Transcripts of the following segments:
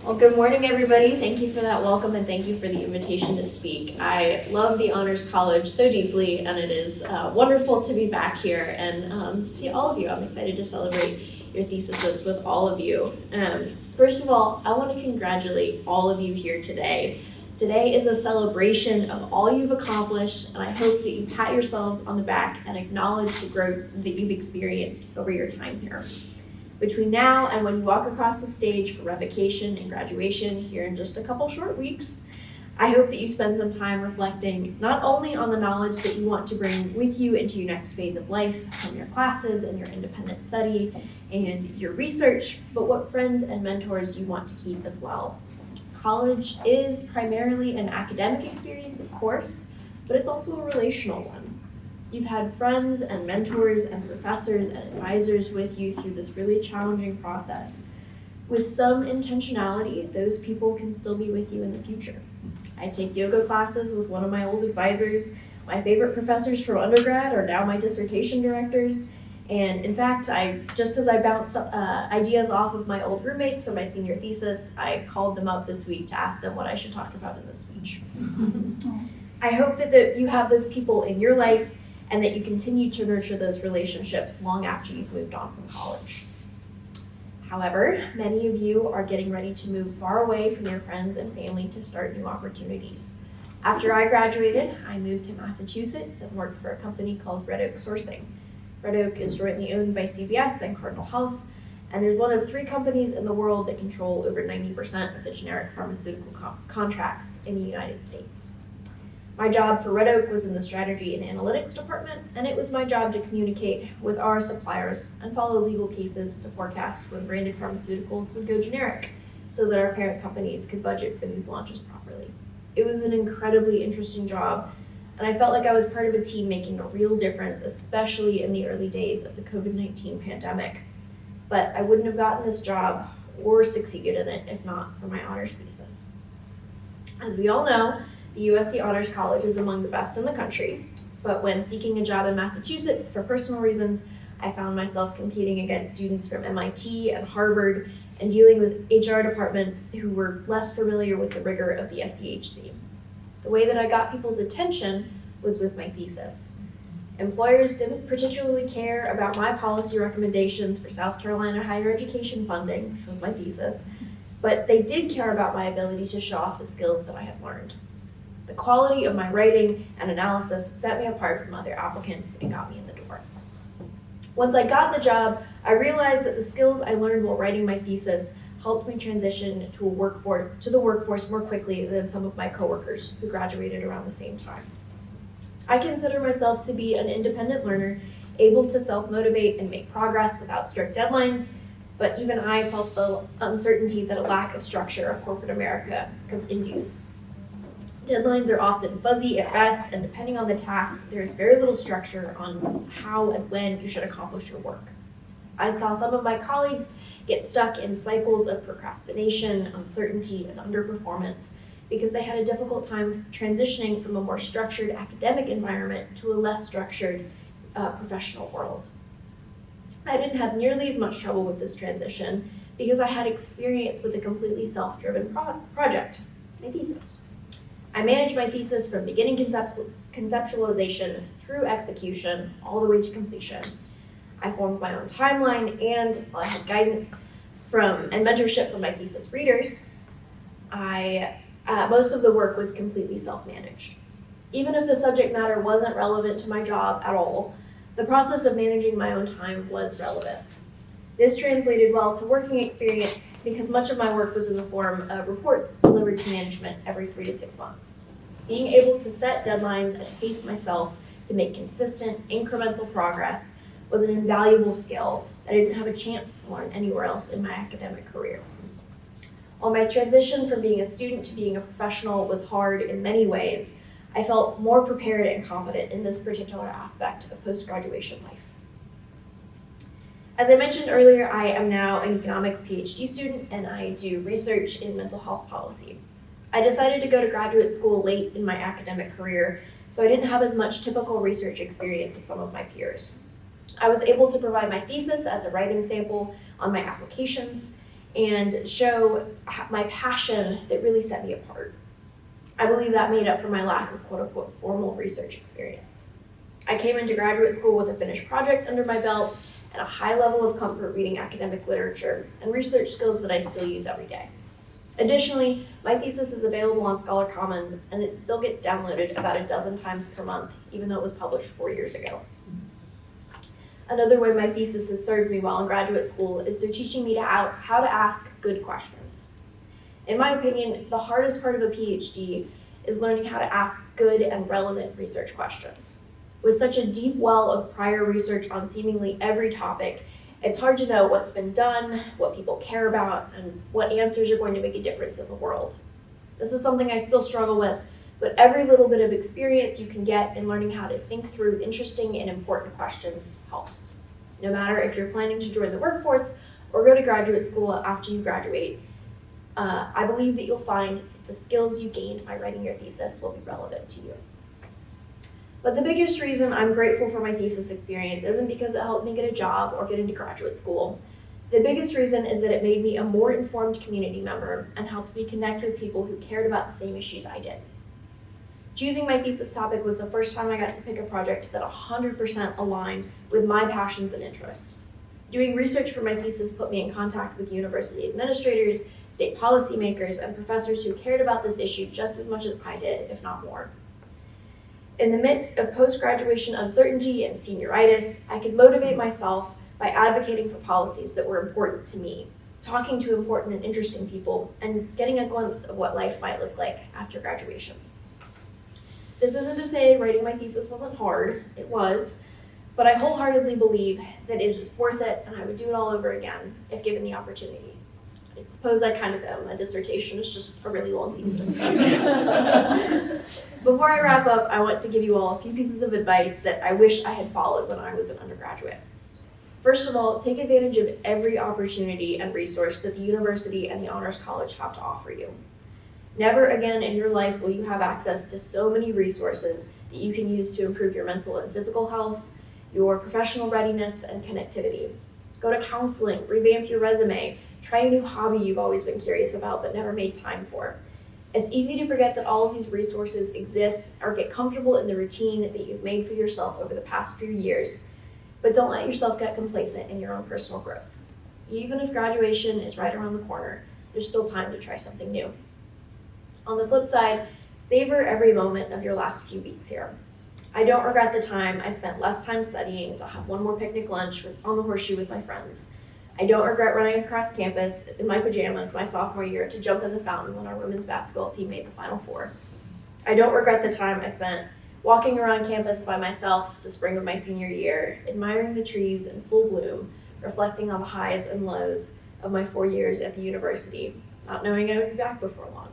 Well, good morning, everybody. Thank you for that welcome and thank you for the invitation to speak. I love the Honors College so deeply, and it is wonderful to be back here and see all of you. I'm excited to celebrate your theses with all of you. First of all, I want to congratulate all of you here today. Today is a celebration of all you've accomplished, and I hope that you pat yourselves on the back and acknowledge the growth that you've experienced over your time here. Between now and when you walk across the stage for revocation and graduation here in just a couple short weeks, I hope that you spend some time reflecting not only on the knowledge that you want to bring with you into your next phase of life from your classes and your independent study and your research, but what friends and mentors you want to keep as well. College is primarily an academic experience, of course, but it's also a relational one. You've had friends and mentors and professors and advisors with you through this really challenging process. With some intentionality, those people can still be with you in the future. I take yoga classes with one of my old advisors. My favorite professors from undergrad are now my dissertation directors. And in fact, just as I bounced ideas off of my old roommates for my senior thesis, I called them up this week to ask them what I should talk about in this speech. I hope that you have those people in your life and that you continue to nurture those relationships long after you've moved on from college. However, many of you are getting ready to move far away from your friends and family to start new opportunities. After I graduated, I moved to Massachusetts and worked for a company called Red Oak Sourcing. Red Oak is jointly owned by CVS and Cardinal Health, and is one of 3 companies in the world that control over 90% of the generic pharmaceutical contracts in the United States. My job for Red Oak was in the strategy and analytics department, and it was my job to communicate with our suppliers and follow legal cases to forecast when branded pharmaceuticals would go generic so that our parent companies could budget for these launches properly. It was an incredibly interesting job, and I felt like I was part of a team making a real difference, especially in the early days of the COVID-19 pandemic. But I wouldn't have gotten this job or succeeded in it if not for my honors thesis. As we all know, the USC Honors College is among the best in the country, but when seeking a job in Massachusetts for personal reasons, I found myself competing against students from MIT and Harvard and dealing with HR departments who were less familiar with the rigor of the SCHC. The way that I got people's attention was with my thesis. Employers didn't particularly care about my policy recommendations for South Carolina higher education funding, which was my thesis, but they did care about my ability to show off the skills that I had learned. The quality of my writing and analysis set me apart from other applicants and got me in the door. Once I got the job, I realized that the skills I learned while writing my thesis helped me transition to the workforce more quickly than some of my coworkers who graduated around the same time. I consider myself to be an independent learner, able to self-motivate and make progress without strict deadlines, but even I felt the uncertainty that a lack of structure of corporate America could induce. Deadlines are often fuzzy at best, and depending on the task, there's very little structure on how and when you should accomplish your work. I saw some of my colleagues get stuck in cycles of procrastination, uncertainty, and underperformance because they had a difficult time transitioning from a more structured academic environment to a less structured professional world. I didn't have nearly as much trouble with this transition because I had experience with a completely self-driven project, my thesis. I managed my thesis from beginning conceptualization through execution all the way to completion. I formed my own timeline, and while I had guidance and mentorship from my thesis readers, most of the work was completely self-managed. Even if the subject matter wasn't relevant to my job at all, the process of managing my own time was relevant. This translated well to working experience because much of my work was in the form of reports delivered to management every 3 to 6 months. Being able to set deadlines and pace myself to make consistent, incremental progress was an invaluable skill that I didn't have a chance to learn anywhere else in my academic career. While my transition from being a student to being a professional was hard in many ways, I felt more prepared and confident in this particular aspect of post-graduation life. As I mentioned earlier, I am now an economics PhD student and I do research in mental health policy. I decided to go to graduate school late in my academic career, so I didn't have as much typical research experience as some of my peers. I was able to provide my thesis as a writing sample on my applications, and show my passion that really set me apart. I believe that made up for my lack of quote-unquote formal research experience. I came into graduate school with a finished project under my belt and a high level of comfort reading academic literature and research skills that I still use every day. Additionally, my thesis is available on Scholar Commons, and it still gets downloaded about a dozen times per month, even though it was published 4 years ago. Another way my thesis has served me while in graduate school is through teaching me how to ask good questions. In my opinion, the hardest part of a PhD is learning how to ask good and relevant research questions. With such a deep well of prior research on seemingly every topic, it's hard to know what's been done, what people care about, and what answers are going to make a difference in the world. This is something I still struggle with, but every little bit of experience you can get in learning how to think through interesting and important questions helps. No matter if you're planning to join the workforce or go to graduate school after you graduate, I believe that you'll find the skills you gained by writing your thesis will be relevant to you. But the biggest reason I'm grateful for my thesis experience isn't because it helped me get a job or get into graduate school. The biggest reason is that it made me a more informed community member and helped me connect with people who cared about the same issues I did. Choosing my thesis topic was the first time I got to pick a project that 100% aligned with my passions and interests. Doing research for my thesis put me in contact with university administrators, state policymakers, and professors who cared about this issue just as much as I did, if not more. In the midst of post-graduation uncertainty and senioritis, I could motivate myself by advocating for policies that were important to me, talking to important and interesting people, and getting a glimpse of what life might look like after graduation. This isn't to say writing my thesis wasn't hard, it was, but I wholeheartedly believe that it is worth it and I would do it all over again if given the opportunity. I suppose I kind of am. A dissertation is just a really long thesis. Before I wrap up, I want to give you all a few pieces of advice that I wish I had followed when I was an undergraduate. First of all, take advantage of every opportunity and resource that the university and the Honors College have to offer you. Never again in your life will you have access to so many resources that you can use to improve your mental and physical health, your professional readiness, and connectivity. Go to counseling, revamp your resume, try a new hobby you've always been curious about but never made time for. It's easy to forget that all of these resources exist or get comfortable in the routine that you've made for yourself over the past few years, but don't let yourself get complacent in your own personal growth. Even if graduation is right around the corner, there's still time to try something new. On the flip side, savor every moment of your last few weeks here. I don't regret the time I spent less time studying to have one more picnic lunch on the horseshoe with my friends. I don't regret running across campus in my pajamas my sophomore year to jump in the fountain when our women's basketball team made the Final Four. I don't regret the time I spent walking around campus by myself the spring of my senior year, admiring the trees in full bloom, reflecting on the highs and lows of my 4 years at the university, not knowing I would be back before long.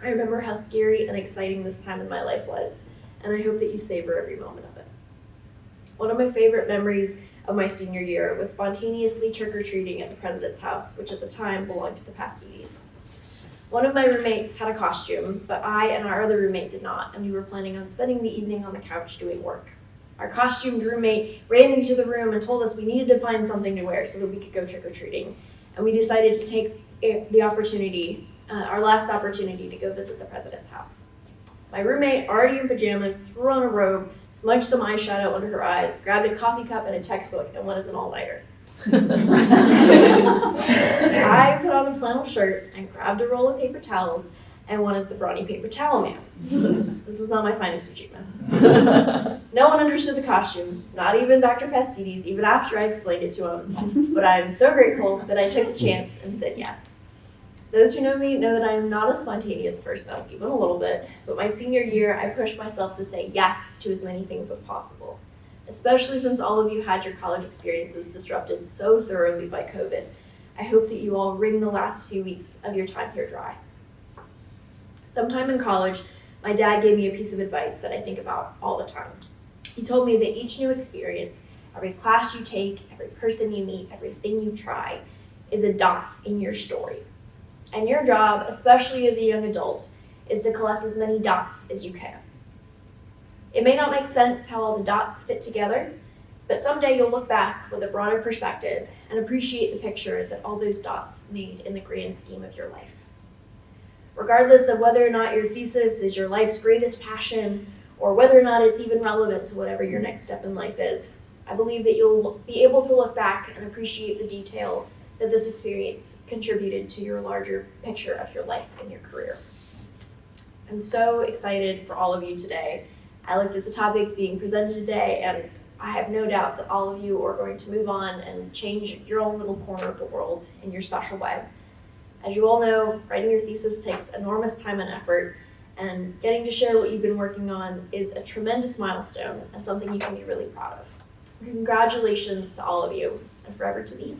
I remember how scary and exciting this time in my life was, and I hope that you savor every moment of it. One of my favorite memories of my senior year was spontaneously trick-or-treating at the president's house, which at the time belonged to the Pastides. One of my roommates had a costume, but I and our other roommate did not, and we were planning on spending the evening on the couch doing work. Our costumed roommate ran into the room and told us we needed to find something to wear so that we could go trick-or-treating, and we decided to take the opportunity, our last opportunity, to go visit the president's house. My roommate, already in pajamas, threw on a robe, smudged some eyeshadow under her eyes, grabbed a coffee cup and a textbook, and went as an all-nighter. I put on a flannel shirt and grabbed a roll of paper towels and went as the brawny paper towel man. This was not my finest achievement. No one understood the costume, not even Dr. Pastides, even after I explained it to him, but I am so grateful that I took the chance and said yes. Those who know me know that I am not a spontaneous person, even a little bit, but my senior year, I pushed myself to say yes to as many things as possible, especially since all of you had your college experiences disrupted so thoroughly by COVID. I hope that you all wring the last few weeks of your time here dry. Sometime in college, my dad gave me a piece of advice that I think about all the time. He told me that each new experience, every class you take, every person you meet, everything you try, is a dot in your story. And your job, especially as a young adult, is to collect as many dots as you can. It may not make sense how all the dots fit together, But someday you'll look back with a broader perspective and appreciate the picture that all those dots made in the grand scheme of your life. Regardless of whether or not your thesis is your life's greatest passion, or whether or not it's even relevant to whatever your next step in life is, I believe that you'll be able to look back and appreciate the detail that this experience contributed to your larger picture of your life and your career. I'm so excited for all of you today. I looked at the topics being presented today, and I have no doubt that all of you are going to move on and change your own little corner of the world in your special way. As you all know, writing your thesis takes enormous time and effort, and getting to share what you've been working on is a tremendous milestone and something you can be really proud of. Congratulations to all of you, and forever to be.